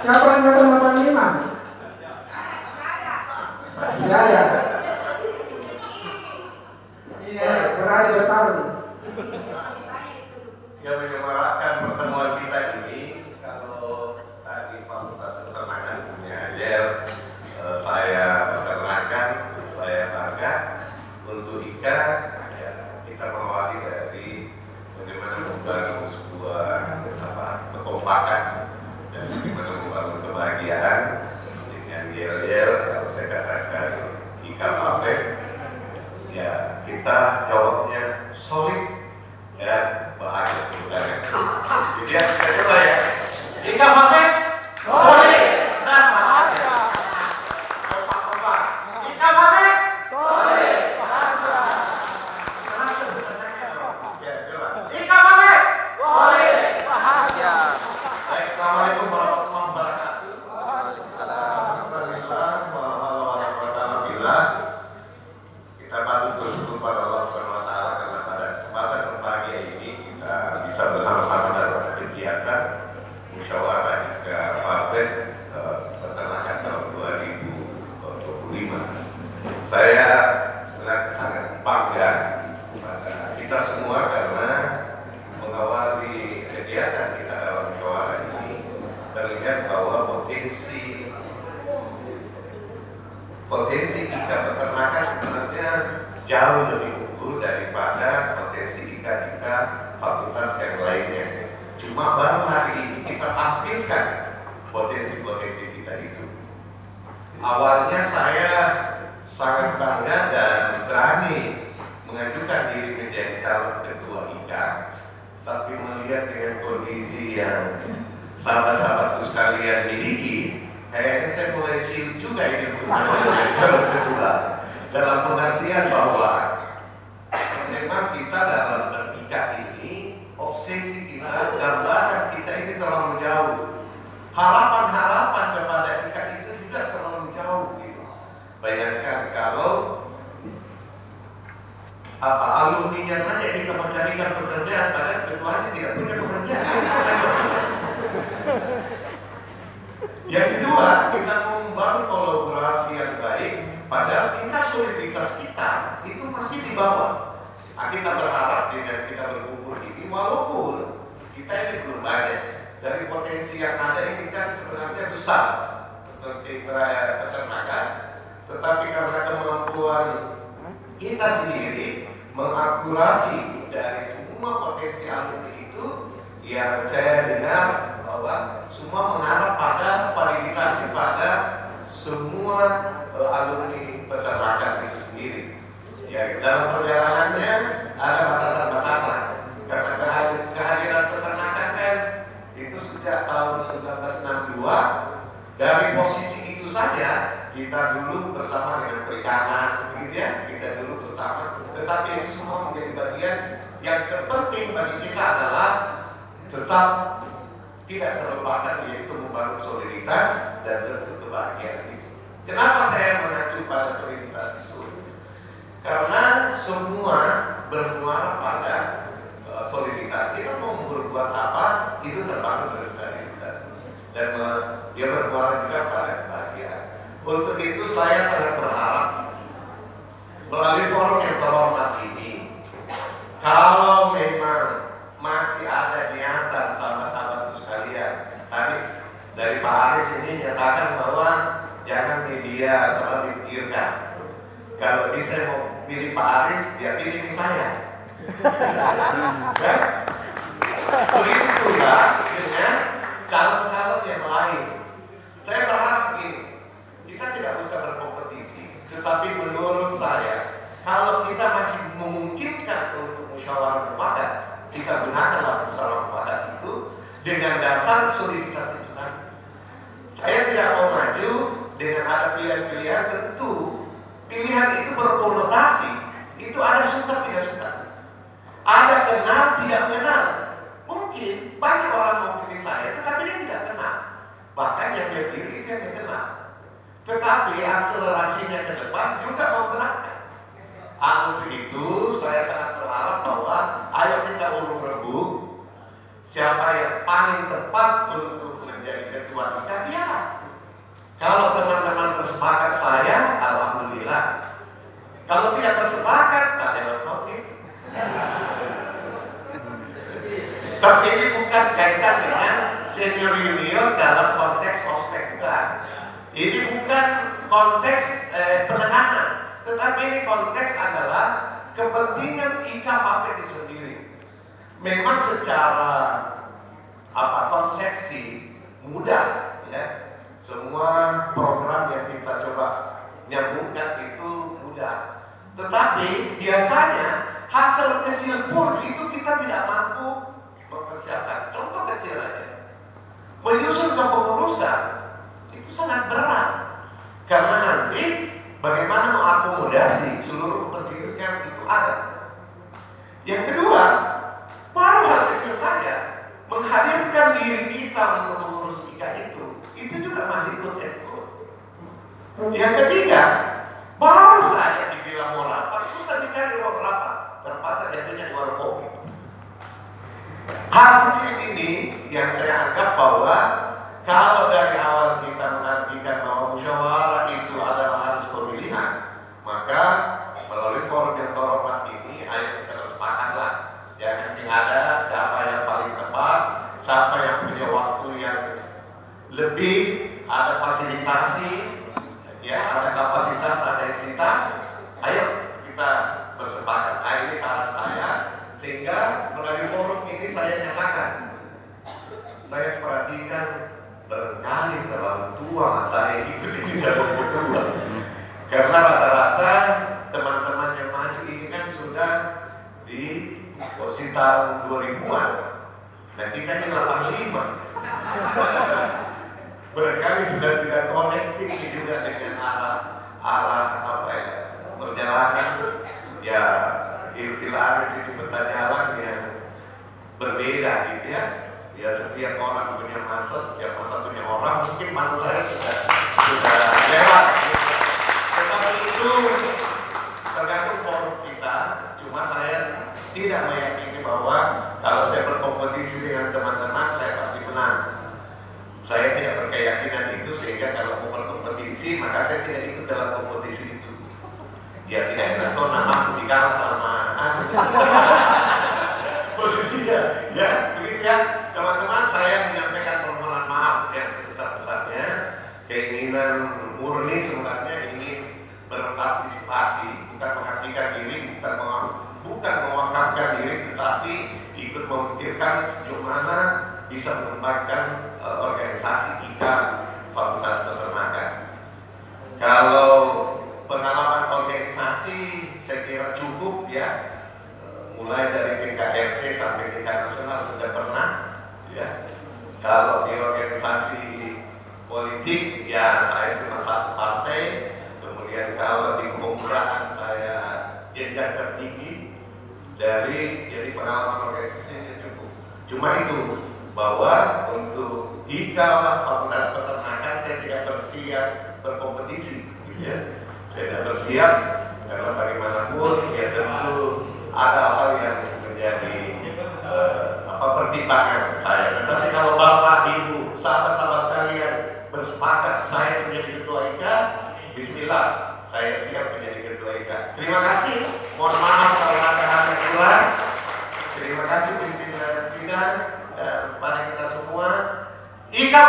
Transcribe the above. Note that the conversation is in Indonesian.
Siapa yang kata mantan imam? Saya. Iya, berani bertahu nih. Yang menyemarakan pertemuan kita ini, kalau tadi Fakultas Peternakan punya ajar, saya peternakan, saya bangga untuk Ika, ya, kita mengawali dari bagaimana membangun sebuah kekompakan dan bagaimana membangun kebahagiaan dengan yel-yel. Kalau saya katakan Ika Papek, ya kita jawabnya solid dan bahagia. Jadi ya, kita coba ya. Ika Papek solid dan bahagia. Kompak-kompak. Ika Papek solid bahagia. Ya, coba. Ika Papek solid bahagia. Baik, assalamualaikum warahmatullahi wabarakatuh. Waalaikumsalam. Alhamdulillah, alhamdulillah. Kita patut bersyukur pada Allah Subhanahu wa taala karena pada kesempatan berbahagia ini kita bisa bersama-sama dalam kegiatan musyawarah juga Partai Peternakan tahun 2025. Saya sangat bangga pada kita semua karena mengawali kegiatan kita dalam musyawarah ini terlihat bahwa potensi kita peternakan sebenarnya jauh lebih unggul daripada potensi kita fakultas yang lainnya. Cuma baru hari ini kita tampilkan potensi-potensi kita itu. Awalnya saya sangat bangga dan berani mengajukan diri menjadi calon ketua IKA, tapi melihat dengan kondisi yang sahabat-sahabatku sekalian miliki, kayaknya saya mulai ciut juga ini untuk menjadi calon ketua. Dalam pengertian bahwa memang kita dalam bertiga ini, obsesi kita, gambaran kita ini terlalu jauh. Harapan-harapan kepada IKA itu juga terlalu jauh gitu. Bayangkan kalau alumninya saja kita mencarikan pekerjaan, padahal ketuanya tidak punya pekerjaan. Yang kedua, kita membangun kolaborasi yang baik, padahal tingkat soliditas kita itu masih di bawah. Nah, kita berharap dengan kita berkumpul ini, walaupun kita ini belum banyak, dari potensi yang ada ini kan sebenarnya besar untuk peternakan, tetapi karena kemampuan kita sendiri mengakurasi dari semua potensi alumni itu, yang saya dengar bahwa semua mengarah pada validasi pada semua alumni peternakan itu sendiri. Ya, dalam perjalanannya ada batasan-batasan karena kehadiran peternakan kan itu sejak tahun 1962. Dari posisi itu saja kita dulu bersama dengan perikanan, gitu ya, kita dulu bersama. Tetapi itu semua menjadi bagian yang terpenting bagi kita adalah tetap tidak terlupakan, yaitu membangun soliditas dan tentu kebahagiaan itu. Kenapa saya mengacu pada soliditas itu? Karena semua bermuara pada soliditas. Kita mau berbuat apa, itu terbangun dari soliditas. Dan dia bermuara juga pada kebahagiaan. Untuk itu saya sangat berharap melalui forum yang terhormat ini, kalau memang masih ada niatan sahabat-sahabatku sekalian, tadi dari Pak Aris ini nyatakan bahwa jangan media terlalu dipikirkan. Kalau bisa mau pilih Pak Aris, dia pilih saya. Kan? Begitu pula dengan calon-calon yang lain. Saya berharap begini, kita tidak usah berkompetisi, tetapi menurut saya, kalau kita masih memungkinkan untuk musyawarah mufakat, kita gunakanlah musyawarah mufakat itu dengan dasar soliditas itu kan. Saya tidak mau maju dengan ada pilihan-pilihan, tentu pilihan itu berkonotasi, itu ada suka tidak suka, ada kenal tidak kenal. Mungkin banyak orang mau pilih saya, tetapi dia tidak kenal. Bahkan yang dia pilih itu yang dia kenal. Tetapi akselerasinya ke depan juga menggerakkan. Untuk itu saya sangat berharap bahwa ayo kita urung rembuk siapa yang paling tepat untuk menjadi menjadi ketua kita, biarlah. Kalau teman-teman bersepakat saya, alhamdulillah. Kalau tidak bersepakat, tak ada konflik. Tapi ini bukan kaitan dengan senior junior dalam konteks ospek, bukan. Ini bukan konteks penegakan, tetapi ini konteks adalah kepentingan IKA Papet itu sendiri. Memang secara konsepsi mudah, ya. Semua program yang kita coba nyambungkan itu mudah. Tetapi biasanya hasil kecil pun itu kita tidak mampu mempersiapkan. Contoh kecil aja, menyusun kepengurusan itu sangat berat karena nanti bagaimana mengakomodasi seluruh kepentingan itu ada. Yang kedua, baru hal kecil saja menghadirkan diri kita untuk mengurus IKA itu juga masih ikut-ikut. Yang ketiga, baru saja dibilang mau rapat, susah dicari ruang rapat, terpaksa jatuhnya di warung kopi. Hal kecil ini yang saya anggap bahwa kalau dari awal kita mengartikan bahwa musyawarah itu adalah harus pemilihan, maka melalui forum yang terhormat ini, ayo kita bersepakatlah. Jangan ada siapa yang paling tepat, siapa yang punya waktu yang lebih, ada fasilitasi, ya, ada kapasitas, ada entitas. Ayo kita bersepakat. Nah, ini saran saya, sehingga melalui forum ini saya nyatakan, saya perhatikan barangkali terlalu tua saya ikut ini jalur kedua, karena rata-rata teman-teman yang maju ini kan sudah di posisi tahun 2000-an, dan kita ini 85. Barangkali sudah tidak connecting juga dengan arah perjalanan, ya istilah itu berjalan yang berbeda gitu ya. Ya setiap orang punya masa, setiap masa punya orang. Mungkin masa saya sudah lewat. Tetapi itu tergantung forum kita. Cuma saya tidak meyakini bahwa kalau saya berkompetisi dengan teman-teman saya pasti menang. Saya tidak berkeyakinan itu, sehingga kalau mau berkompetisi maka saya tidak ikut dalam kompetisi itu. Ya tidak enak kok nama dikalah sama posisinya, ya begitu ya teman-teman. Saya menyampaikan permohonan maaf yang sebesar-besarnya. Keinginan murni sebenarnya ingin berpartisipasi, bukan mengabdikan diri, bukan mewakafkan diri, tetapi ikut memikirkan sejauh mana bisa mengembangkan organisasi kita Fakultas Peternakan. Kalau pengalaman organisasi saya kira cukup ya, mulai dari tingkat RT sampai tingkat nasional sudah pernah ya. Kalau di organisasi politik ya saya cuma satu partai. Kemudian kalau di kepemudaan saya jenjang tertinggi, jadi pengalaman organisasinya cukup. Cuma itu, bahwa untuk IKA Fakultas Peternakan saya tidak bersiap berkompetisi ya. Saya tidak bersiap karena bagaimanapun ya tentu ada hal yang menjadi pertimbangan saya. Tetapi kalau Bapak, Ibu, sahabat-sahabat sekalian bersepakat saya menjadi ketua IKA, bismillah, saya siap menjadi ketua IKA. Terima kasih. Mohon maaf kalau ada hal yang kurang. Terima kasih pimpinan sidang dan pada kita semua. IKA